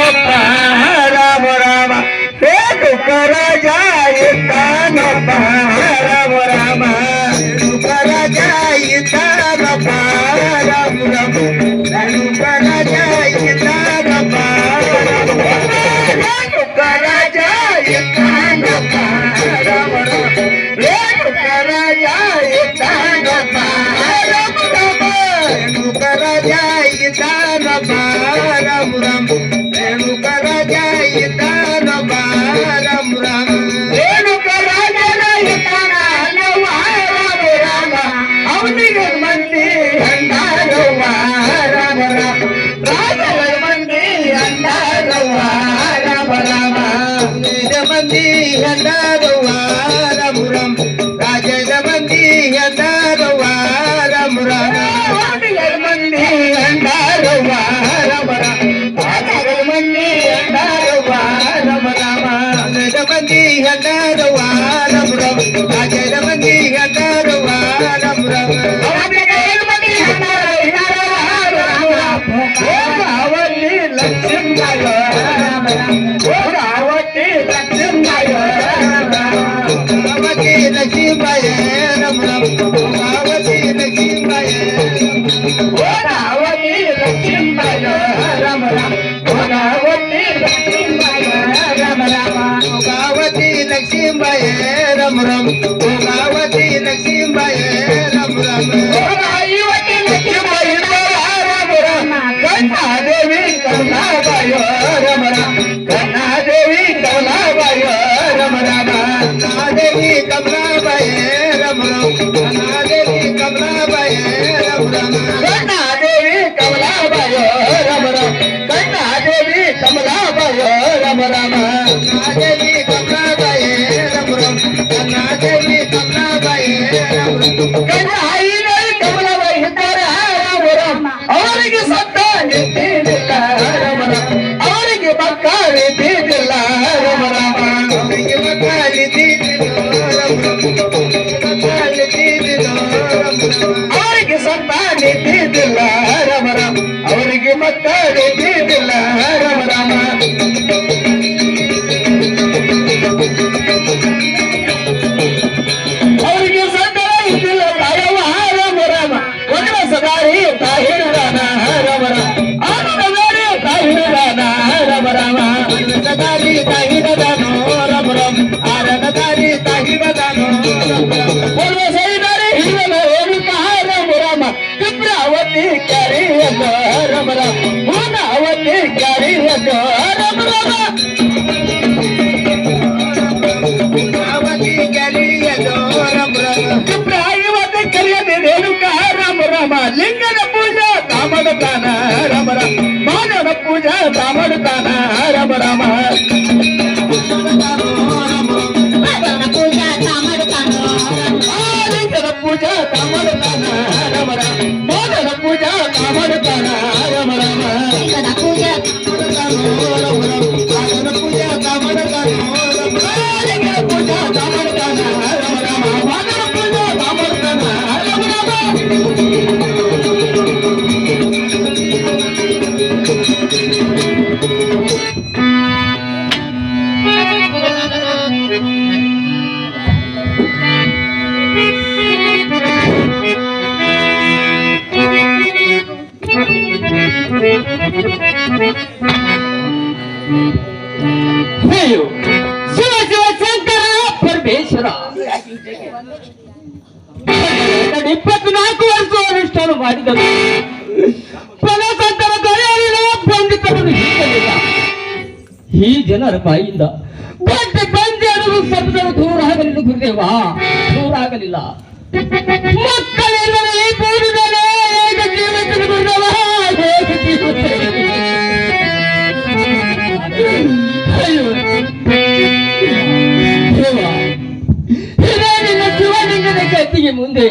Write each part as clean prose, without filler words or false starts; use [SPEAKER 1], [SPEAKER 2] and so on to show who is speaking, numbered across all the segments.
[SPEAKER 1] राम राम रेणुका राजा येतान राम राम रेणुका राजा येतान राम राम रेणुका राजा येतान रेणुका राजा येतान राम राम रेणुका राजा येतान राम राम रेणुका राजा येतान राम राम रेणुका राजा येतान राम राम रेणुका राजा येतान राम राम ಅವನಿಗೆ ಮಂದಿ ಅಂದಾರವ್ವ ರಾಮ ರಾಮ ರಾಜರ ಮಂದಿ ಅಂದಾರವ್ವ ರಾಮ ರಾಮ ಮಂದಿ ಅಂದಾರವ್ವ ರಾಮ ರಾಮ ರಾಜರ ಮಂದಿ ಅಂದಾರವ್ವ ರಾಮ ರಾಮ ಮಂದಿ ಅಂದಾರವ್ವ ರಾಮ ರಾಮ ರಾಜರ ಮಂದಿ ಅಂದಾರವ್ವ ರಾಮ ರಾಮ ಮಂದಿ ಅಂದಾರವ್ವ ರಾಮ ರಾಮ ರಾಜರ ಮಂದಿ ಅಂದಾರವ್ವ ರಾಮ ರಾಮ ಅವಲ್ಲಿ ಲಕ್ಷ್ಮೀ ರಾಮ ಅವತಿ ಲಕ್ಷ್ಮೀ ಅವತಿ ಲಕ್ಷ್ಮೀ ರಾಮ ಅವತಿ ಲಕ್ಷ್ಮೀ ಅವತಿ ಲಕ್ಷ್ಮೀ ರಾಮ ಅವತಿ ಲಕ್ಷ್ಮೀ ರಾಮ ಅವತಿ ಲಕ್ಷ್ಮೀ ರಾಮ ಅವತಿ ಲಕ್ಷ್ಮೀ ರಾಮ ಇವತಿ ಲಕ್ಷ್ಮೀ ಕನ್ನಾದೇವಿ ಕಮಲಾಬಾಯ ರಮ ರಾಮ ಕನ್ನಾದೇವಿ ಕಮಲಾಬಾಯ ರಮ ರಾಮ ಕನ್ನಾದೇವಿ ಕಮಲಾಬಾಯ ರಮ ರಾಮ ಕನ್ನಾದೇವಿ ಕಮಲಾಬಾಯ ರಮ ರಾಮ ಕನ್ನಾದೇವಿ ಕಮಲಾಬಾಯ ರಮ ರಾಮ ಕನ್ನಾದೇವಿ ಕಮಲಾಬಾಯ ರಮ ರಾಮ ಕನ್ನಾದೇವಿ ಕಮಲಾಬಾಯ ರಮ ರಾಮ ಕನ್ನಾದೇವಿ ಕಮಲಾಬಾಯ ರಮ ರಾಮ ಕನ್ನಾಯಿನೇ ಕಮಲಾಬಾಯ ಇದ್ದಾರೆ ರಾಮ ರಾಮ ಅವರಿಗೆ ಸತ್ತ ನಿಂತಿಲ್ಲ ರಾಮ ರಾಮ ಅವರಿಗೆ ಮಕ್ಕಳು ಇದ್ದಿದ್ದಿಲ್ಲ ರಾಮ ರಾಮ ಅವರಿಗೆ ಮಕ್ಕಳು ಇದ್ದಿದ್ದಿಲ್ಲ ಅವರಿಗೆ ಸತ್ತ ನಿಂತಿದ್ದಿಲ್ಲ ರಾಮ ರಾಮ ಅವರಿಗೆ ಮಕ್ಕಳು ಇದ್ದಿದ್ದಿಲ್ಲ ರಾಮ ರಾಮ ಅವರಿಗೆ ಸತ್ತ ಇದ್ದಿಲ್ಲ ತಾಯವ್ವ ರಾಮ ರಾಮ ಒಂದ ಸದಾರಿ ತಾಹಿರ ರಾಮ ರಾಮ ರಾಮ ರಾಮ ದಾರಿ ತಾಹಿರದಾನೋ ರಾಮ ರಾಮ ಆರದಾರಿ ತಾಹಿರದಾನೋ ರಾಮ ಸೈದಾರಿ ಹಿರಿಯನ ರೇಣುಕಾ ರಾಮ ರಾಮ ಚಿತ್ರಾವತಿ ಕ್ಯಾರಿಯದ ರಾಮ ರಾಮ ಭೂನಾವತಿ ಕ್ಯಾರಿಯದ ರಾಮ ರಾಮ ಭೂನಾವತಿ ಕ್ಯಾರಿಯದ ರಾಮ ರಾಮ ಚಿತ್ರಾವತಿ ಕ್ಯಾರಿಯದ ರೇಣುಕಾ ರಾಮ ರಾಮ ಲಿಂಗನ ಪೂಜಾ ತಾಮಡತಾನ ರಾಮ ರಾಮ ಮಾನವ ಪೂಜಾ ತಾಮಡತಾನ ರಾಮ ರಾಮ ಲಿಂಗನ ಪೂಜಾ ತಾಮಡತಾನ ರಾಮ ರಾಮ ಮಾನವ ಪೂಜಾ ತಾಮಡತಾನ ರಾಮ ರಾಮ ಲಿಂಗನ ಪೂಜಾ ರಾಮ ರಾಮ ಪೂಜಾ ತಾಮಡತಾನ ಲಿಂಗನ ಪೂಜಾ ತಾಮಡತಾನ ರಾಮ ರಾಮ ಮಾನವ ಪೂಜಾ ತಾಮಡತಾನ ರಾಮ ರಾಮ ಶಿವ ಶಿವ ಶಂಕರ ಪರಮೇಶ್ವರ 24 ವರ್ಷ ಅನುಷ್ಠಾನ ಮಾಡಿದರು. ಫಲಸಂತರ ದೊರೆಯಲಿಲ್ಲ, ಪಂಡಿತರನ್ನು ಹಿಡಿಯಲಿಲ್ಲ. ಈ ಜನರ ಬಾಯಿಂದ ಬಂದೆ ಅನ್ನುವುದು ಶಬ್ದವು ದೂರ ಆಗಲಿಲ್ಲ ಗುರುದೇವ, ದೂರ ಆಗಲಿಲ್ಲ. ಮಕ್ಕಳಿಲ್ಲದೆ ಈ ಪೂರ್ಣದಲ್ಲಿ ಹೇಗೆ ಜೀವಿಸುವುದು ಗುರುದೇವ, ಹೇಗೆ ಜೀವಿಸುವುದು? ಶಿವಲಿಂಗದ ಗತಿಗೆ ಮುಂದೆ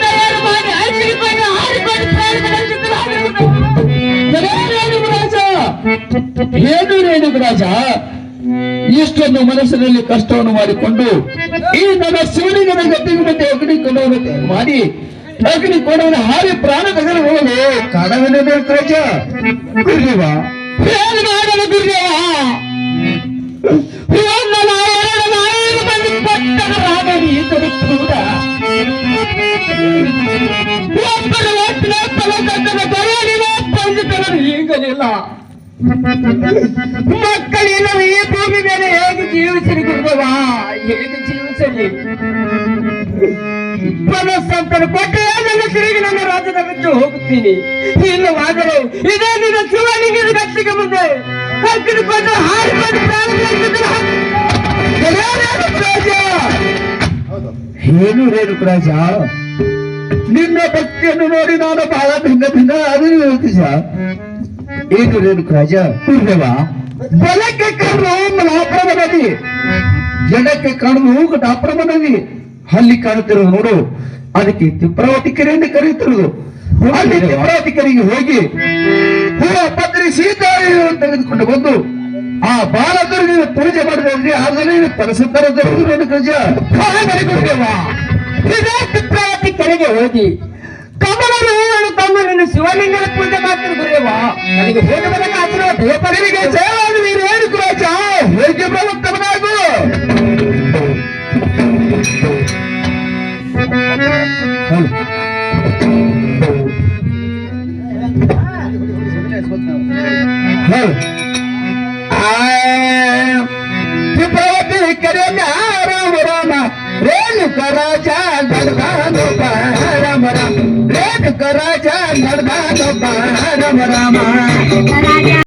[SPEAKER 1] ತಯಾರು ಮಾಡಿ ಏನು ರೇಣುಗುರಾಜ, ಇಷ್ಟೊಂದು ಮನಸ್ಸಿನಲ್ಲಿ ಕಷ್ಟವನ್ನು ಮಾಡಿಕೊಂಡು ಈ ನನ್ನ ಶಿವಲಿಂಗದ ಗತಿಗೆ ಮುಂದೆ ಅಗ್ನಿ ಕೊಂಡವನು ಮಾಡಿ ಅಗ್ನಿ ಕೊಂಡವನ ಹಾರಿ ಪ್ರಾಣ ತೆಗೆದು ಹೋಗಲು ಕಾರಣವೇನು ರಾಜ? ಗುರುದೇವ ಏನು ಮಾಡಲು ಗುರುದೇವ ಒಂದು ಎರಡು ನಾಯಿಗೆ ಬಂದು ಪಟ್ಟಣ ರಾಮನಿ ಕೂಡ ಒಬ್ಬರ ಒಟ್ಟಿನ ತಲಕಟ್ಟದ ಬರೆಯಲಿಲ್ಲ ತಂದಿದ್ದವರು ಈಗಲಿಲ್ಲ ಮಕ್ಕಳಿಲ್ಲ ಈ ಭೂಮಿ ಮೇಲೆ ಹೇಗೆ ಜೀವಿಸಲಿ ಗುರುದೇವ ಹೇಗೆ ಜೀವಿಸಲಿ ಮನಸ್ಸಂತರು ಕೊಟ್ಟೆ ನನ್ನ ತಿರುಗಿ ನನ್ನ ರಾಜ್ಯದ ಬಿಟ್ಟು ಹೋಗುತ್ತೀನಿ ಇಲ್ಲವಾದರೆ ಇದೇ ನಿನ್ನ ಶಿವನಿಗೆ ಗಟ್ಟಿಗೆ ಮುಂದೆ ಕಟ್ಟಿಕೊಂಡು ಹಾರಿಕೊಂಡು ಏನು ರೇಣುಕರಾಜ ನಿನ್ನ ಭಕ್ತಿಯನ್ನು ನೋಡಿ ನಾನು ಬಹಳ ಭಿನ್ನ ಭಿನ್ನ ಅದನ್ನು ಹೇಳ್ತೀಸ ಏನು ರೇಣುಕರಾಜ ಗುರುದೇವ ಬಲಕ್ಕೆ ಕಾಣುವ ಮಲಾಪುರ ನದಿ ಜಡಕ್ಕೆ ಕಾಣುವ ಕಟಾಪುರ ನದಿ ಅಲ್ಲಿ ಕಾಣುತ್ತಿರೋದು ನೋಡು ಅದಕ್ಕೆ ತಿಪ್ರಾವತಿ ಕೆರೆ ಎಂದು ಕರೆಯುತ್ತಿರುವುದು ಅಲ್ಲಿ ತಿಪ್ರಾವತಿ ಕೆರೆಗೆ ಹೋಗಿ ಹೂವ ಪತ್ರಿ ಸೀತಾಯನ್ನು ತೆಗೆದುಕೊಂಡು ಬಂದು ಆ ಬಾಲಕರಿಗೆ ಪೂಜೆ ಮಾಡಿದ್ರೆ ಆಗಲೇ ಪರಿಸುತ್ತರ ಇದೇ ತಿಪ್ರಾವತಿ ಕೆರೆಗೆ ಹೋಗಿ ಕಮಲನು ತಮ್ಮನನ್ನು ಶಿವಲಿಂಗನ ಪೂಜೆ ಮಾಡ್ತಾರೆ ಗುರುದೇವ ನನಗೆ ಪೂಜೆ ಮಾಡಕ್ಕೆ ಆಶೀರ್ವಾದ ಪದವಿಗೆ ಸೇವಾದ ನೀರು ಏನು ಕುರಾಜ ಹೇಗೆ ಬರುತ್ತವನಾಗು ತಿಪ್ರಾವತಿ ಕೆರೆ ರಾಮ ರಾಮ ರೇಣುಕ ರಾಜ ನಡೆದಾನು ರಾಮ ರಾಮ ರೇಣುಕ ರಾಜ ನಡೆದಾನು ರಾಮ ರಾಮ